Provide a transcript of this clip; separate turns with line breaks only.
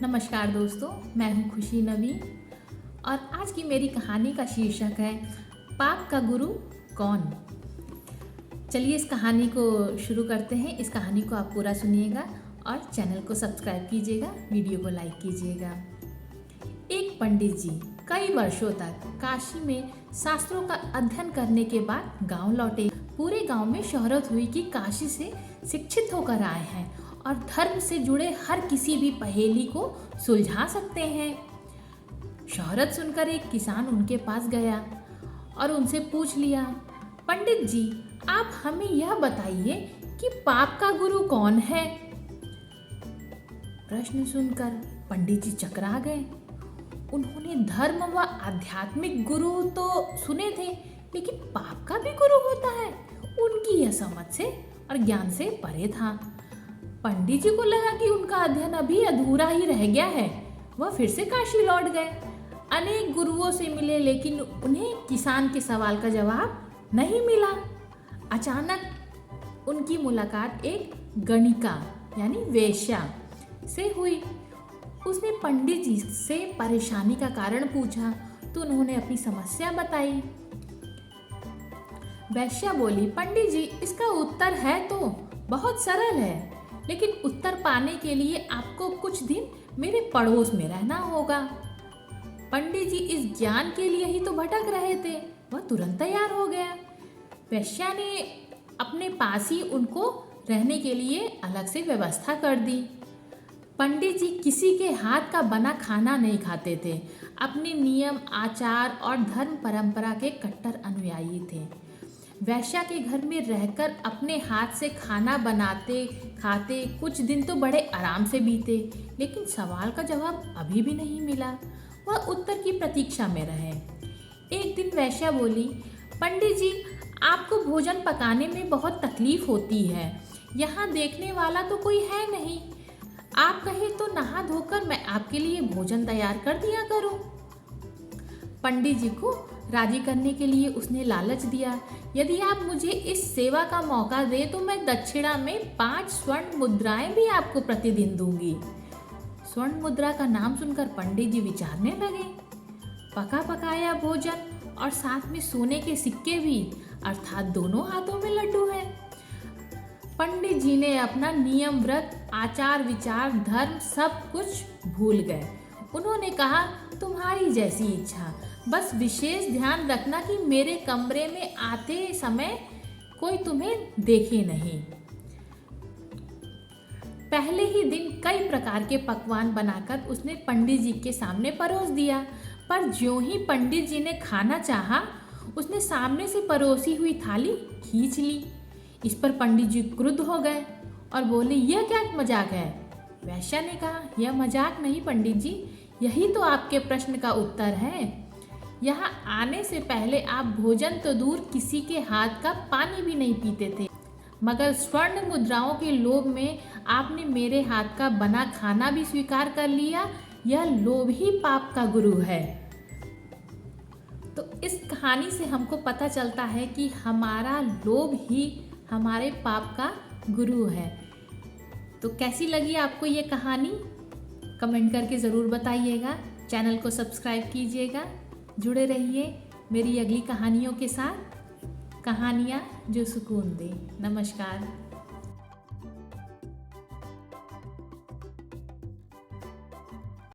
नमस्कार दोस्तों, मैं हूँ खुशी नवीन और आज की मेरी कहानी का शीर्षक है पाप का गुरु कौन। चलिए इस कहानी को शुरू करते हैं। इस कहानी को आप पूरा सुनिएगा और चैनल को सब्सक्राइब कीजिएगा, वीडियो को लाइक कीजिएगा। एक पंडित जी कई वर्षों तक काशी में शास्त्रों का अध्ययन करने के बाद गांव लौटे। पूरे गांव में शोहरत हुई कि काशी से शिक्षित होकर आए हैं और धर्म से जुड़े हर किसी भी पहेली को सुलझा सकते हैं। शोहरत सुनकर एक किसान उनके पास गया और उनसे पूछ लिया, पंडित जी आप हमें यह बताइए कि पाप का गुरु कौन है। प्रश्न सुनकर पंडित जी चकरा गए। उन्होंने धर्म व आध्यात्मिक गुरु तो सुने थे, लेकिन पाप का भी गुरु होता है, उनकी यह समझ से और ज्ञान से परे था। पंडित जी को लगा कि उनका अध्ययन अभी अधूरा ही रह गया है। वह फिर से काशी लौट गए। अनेक गुरुओं से मिले, लेकिन उन्हें किसान के सवाल का जवाब नहीं मिला। अचानक उनकी मुलाकात एक गणिका यानी वेश्या से हुई। उसने पंडित जी से परेशानी का कारण पूछा तो उन्होंने अपनी समस्या बताई। वैश्या बोली, पंडित जी इसका उत्तर है तो बहुत सरल है, लेकिन उत्तर पाने के लिए आपको कुछ दिन मेरे पड़ोस में रहना होगा। पंडित जी इस ज्ञान के लिए ही तो भटक रहे थे। वह तुरंत तैयार हो गया। वैश्या ने अपने पास ही उनको रहने के लिए अलग से व्यवस्था कर दी। पंडित जी किसी के हाथ का बना खाना नहीं खाते थे। अपने नियम, आचार और धर्म परंपरा के कट्टर अनुयायी थे। वैश्या के घर में रहकर अपने हाथ से खाना बनाते खाते कुछ दिन तो बड़े आराम से बीते, लेकिन सवाल का जवाब अभी भी नहीं मिला। वह उत्तर की प्रतीक्षा में रहे। एक दिन वैश्या बोली, पंडित जी आपको भोजन पकाने में बहुत तकलीफ होती है। यहाँ देखने वाला तो कोई है नहीं। आप कहें तो नहा धोकर मैं आपके लिए भोजन तैयार कर दिया करूं। पंडित जी को राजी करने के लिए उसने लालच दिया, यदि आप मुझे इस सेवा का मौका दे तो मैं दक्षिणा में 5 स्वर्ण मुद्राएं भी आपको प्रतिदिन दूंगी। स्वर्ण मुद्रा का नाम सुनकर पंडित जी विचारने लगे। पका पकाया भोजन और साथ में सोने के सिक्के भी, अर्थात दोनों हाथों में लड्डू है। पंडित जी ने अपना नियम, व्रत, आचार विचार, धर्म सब कुछ भूल गए। उन्होंने कहा, तुम्हारी जैसी इच्छा, बस विशेष ध्यान रखना कि मेरे कमरे में आते समय कोई तुम्हें देखे नहीं। पहले ही दिन कई प्रकार के पकवान बनाकर उसने पंडित जी के सामने परोस दिया, पर ज्यों ही पंडित जी ने खाना चाहा, उसने सामने से परोसी हुई थाली खींच ली। इस पर पंडित जी क्रुद्ध हो गए और बोले, यह क्या मजाक है। वैश्या ने कहा, यह मजाक नहीं पंडित जी, यही तो आपके प्रश्न का उत्तर है। यहाँ आने से पहले आप भोजन तो दूर किसी के हाथ का पानी भी नहीं पीते थे, मगर स्वर्ण मुद्राओं के लोभ में आपने मेरे हाथ का बना खाना भी स्वीकार कर लिया। यह लोभ ही पाप का गुरु है। तो इस कहानी से हमको पता चलता है कि हमारा लोभ ही हमारे पाप का गुरु है। तो कैसी लगी आपको ये कहानी, कमेंट करके ज़रूर बताइएगा। चैनल को सब्सक्राइब कीजिएगा। जुड़े रहिए मेरी अगली कहानियों के साथ, कहानियाँ जो सुकून दे। नमस्कार।